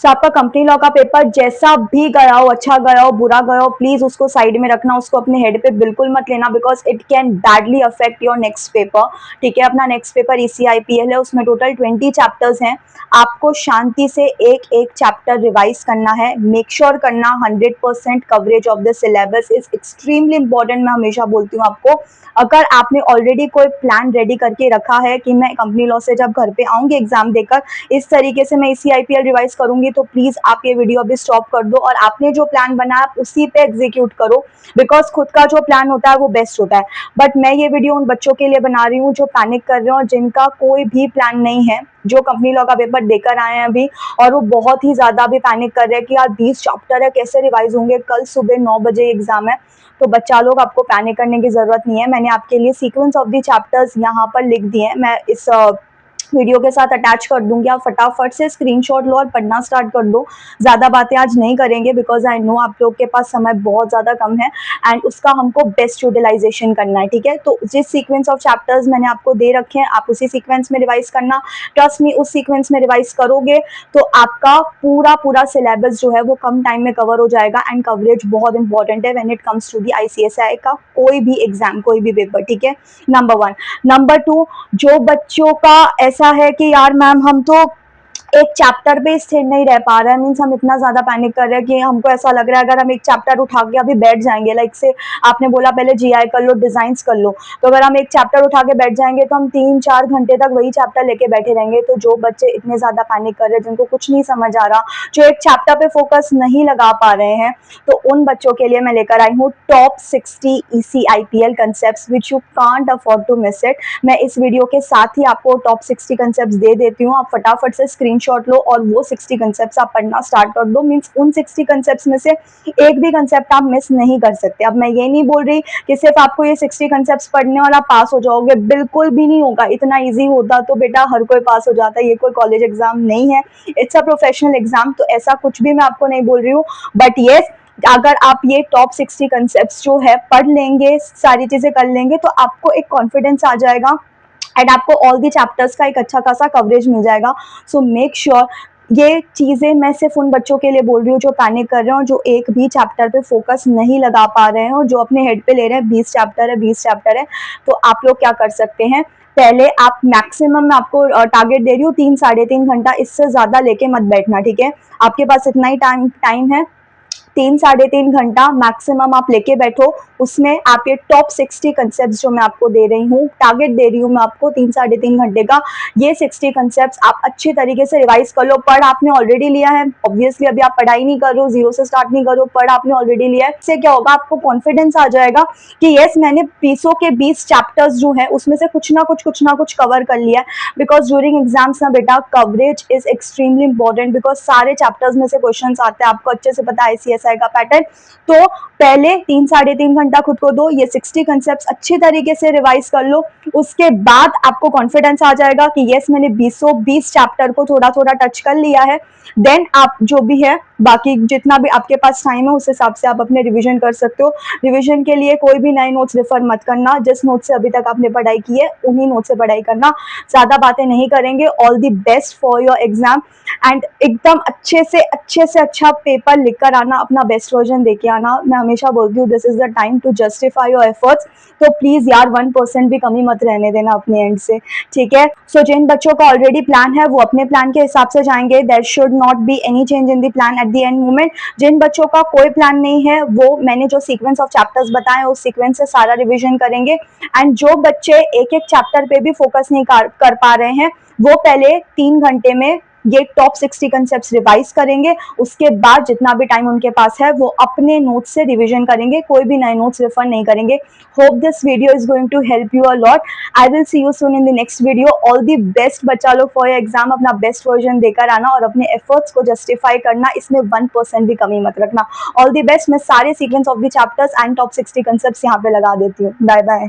सो आपका company law का paper जैसा भी गया हो, अच्छा गया हो, बुरा गया हो, प्लीज उसको साइड में रखना, उसको अपने हेड पे बिल्कुल मत लेना, because it can badly affect your next paper. ठीक है, अपना नेक्स्ट पेपर ECIPL है, उसमें टोटल 20 चैप्टर्स हैं। आपको शांति से एक एक चैप्टर रिवाइज करना है। मेक श्योर करना 100% coverage of the syllabus is extremely important. मैं हमेशा बोलती हूँ आपको, अगर आपने ऑलरेडी कोई प्लान रेडी करके रखा है कि मैं कंपनी लॉ से जब घर पे आऊंगी एग्जाम देकर इस तरीके से मैं ECIPL रिवाइज करूंगी, तो प्लीज आप ये वीडियो अभी स्टॉप कर दो और आपने जो प्लान बनाया आप उसी पे एग्जीक्यूट करो, बिकॉज खुद का जो प्लान होता है वो बेस्ट होता है। बट मैं ये वीडियो उन बच्चों के लिए बना रही हूँ जो पैनिक कर रहे हैं और जिनका कोई भी प्लान नहीं है, जो कंपनी लॉ का पेपर देकर आए हैं अभी और वो बहुत ही ज्यादा अभी पैनिक कर रहे हैं कि यार 20 चैप्टर है, कैसे रिवाइज होंगे, कल सुबह 9 बजे एग्जाम है। तो बच्चा लोग, आपको पैनिक करने की जरूरत नहीं है। मैंने आपके लिए सीक्वेंस ऑफ द चैप्टर्स यहाँ पर लिख दिए हैं, मैं इस वीडियो के साथ अटैच कर दूंगी। आप फटाफट से स्क्रीनशॉट लो और पढ़ना स्टार्ट कर दो। ज्यादा बातें आज नहीं करेंगे बिकॉज आई नो आप लोग के पास समय बहुत ज्यादा कम है एंड उसका हमको बेस्ट यूटिलाइजेशन करना है। ठीक है, तो जिस सीक्वेंस ऑफ चैप्टर्स मैंने आपको दे रखे हैं आप उसी सीक्वेंस में रिवाइज करना। ट्रस्ट मी, उस सीक्वेंस में रिवाइज करोगे तो आपका पूरा पूरा सिलेबस जो है वो कम टाइम में कवर हो जाएगा एंड कवरेज बहुत इंपॉर्टेंट है when it comes to the ICSI का कोई भी एग्जाम, कोई भी पेपर। ठीक है, नंबर 1। नंबर 2, जो बच्चों का ऐसा है कि यार मैम हम तो एक चैप्टर पे स्थिर नहीं रह पा रहा है, मीन्स हम इतना ज्यादा पैनिक कर रहे हैं कि हमको ऐसा लग रहा है अगर हम एक चैप्टर उठा के अभी बैठ जाएंगे, लाइक से आपने बोला पहले GI कर लो, डिजाइन्स कर लो, तो अगर हम एक चैप्टर उठा के बैठ जाएंगे तो हम 3-4 घंटे तक वही चैप्टर लेके बैठे रहेंगे। तो जो बच्चे इतने ज्यादा पैनिक कर रहे हैं, जिनको कुछ नहीं समझ आ रहा, जो एक चैप्टर पे फोकस नहीं लगा पा रहे हैं, तो उन बच्चों के लिए मैं लेकर आई हूँ top 60 ECIPL concept which you can't afford to miss it. मैं इस वीडियो के साथ ही आपको टॉप 60 कंसेप्ट दे देती हूँ, आप फटाफट से स्क्रीनशॉट लो और वो 60 कंसेप्ट्स आप पढ़ना स्टार्ट कर दो। मींस उन 60 कंसेप्ट्स में से एक भी कंसेप्ट आप मिस नहीं कर सकते। अब मैं ये नहीं बोल रही कि सिर्फ आपको ये 60 कंसेप्ट्स पढ़ने और आप पास हो जाओगे, बिल्कुल भी नहीं होगा। इतना इजी होता तो बेटा हर कोई पास हो जाता है, ये कोई कॉलेज एग्जाम नहीं है, इट्स अ प्रोफेशनल एग्जाम, तो ऐसा कुछ भी मैं आपको नहीं बोल रही हूँ। बट येस, अगर आप ये टॉप 60 कंसेप्ट्स जो है पढ़ लेंगे, सारी चीजें कर लेंगे, तो आपको एक कॉन्फिडेंस आ जाएगा एंड आपको ऑल दी चैप्टर्स का एक अच्छा खासा कवरेज मिल जाएगा। सो मेक श्योर, ये चीजें मैं सिर्फ उन बच्चों के लिए बोल रही हूँ जो पैनिक कर रहे हैं और जो एक भी चैप्टर पे फोकस नहीं लगा पा रहे हैं और जो अपने हेड पे ले रहे हैं 20 चैप्टर है 20 चैप्टर है। तो आप लोग क्या कर सकते हैं, पहले आप मैक्सिमम, मैं आपको टारगेट दे रही हूँ 3-3.5 घंटा, इससे ज्यादा लेके मत बैठना। ठीक है, आपके पास इतना ही टाइम है, 3-3.5 घंटा मैक्सिमम आप लेके बैठो। उसमें आप ये टॉप 60 कंसेप्ट जो मैं आपको दे रही हूँ, टारगेट दे रही हूँ मैं आपको 3-3.5 घंटे का, ये 60 कंसेप्ट आप अच्छी तरीके से रिवाइज कर लो। पढ़ आपने ऑलरेडी लिया है, ऑब्वियसली अभी आप पढ़ाई नहीं कर रहे हो, जीरो से स्टार्ट नहीं कर रहे हो, पढ़ आपने ऑलरेडी लिया है। इससे क्या होगा, आपको कॉन्फिडेंस आ जाएगा कि यस मैंने 20 के 20 चैप्टर्स जो है उसमें से कुछ ना कुछ कवर कर लिया है। बिकॉज ड्यूरिंग एग्जाम्स ना बेटा coverage is extremely important, because सारे चैप्टर्स में से क्वेश्चन आते हैं, आपको अच्छे से पता है ICSI का पैटर्न। तो पहले 3-3.5 घंटा खुद को दो, ये 60 कंसेप्ट अच्छी तरीके से रिवाइज कर लो। उसके बाद आपको कॉन्फिडेंस आ जाएगा कि यस मैंने 20 चैप्टर को थोड़ा थोड़ा टच कर लिया है। देन आप जो भी है बाकी जितना भी आपके पास टाइम है उस हिसाब से आप अपने रिवीजन कर सकते हो। रिवीजन के लिए कोई भी नए नोट्स रेफर मत करना, जिस नोट से अभी तक आपने पढ़ाई की है उन्हीं नोट से पढ़ाई करना, ज्यादा बातें नहीं करेंगे। All the best for your exam and एकदम अच्छे से अच्छा पेपर लिख कर आना, अपना बेस्ट वर्जन देके आना। मैं हमेशा बोलती हूँ this is the time to justify your efforts, तो प्लीज यार 1% भी कमी मत रहने देना अपने एंड से। ठीक है, सो जिन बच्चों का ऑलरेडी प्लान है वो अपने प्लान के हिसाब से जाएंगे, there should not be any change in the plan at the end moment. जिन बच्चों का कोई प्लान नहीं है वो मैंने जो सीक्वेंस ऑफ चैप्टर्स बताए उस सीक्वेंस से सारा रिविजन करेंगे। एंड जो बच्चे एक एक चैप्टर पे भी फोकस नहीं कर पा रहे हैं वो पहले 3 घंटे में ये टॉप 60 कंसेप्ट रिवाइज करेंगे। उसके बाद जितना भी टाइम उनके पास है वो अपने नोट्स से रिवीजन करेंगे, कोई भी नए नोट्स रेफर नहीं करेंगे। Hope this video is going to help you a lot. I will see you soon in the next video. All the best बच्चा लोग फॉर योर एग्जाम, अपना बेस्ट वर्जन देकर आना और अपने एफर्ट्स को जस्टिफाई करना, इसमें 1% भी कमी मत रखना। All the best. मैं सारे sequence of the chapters and top 60 concept यहाँ पे लगा देती हूँ। Bye bye.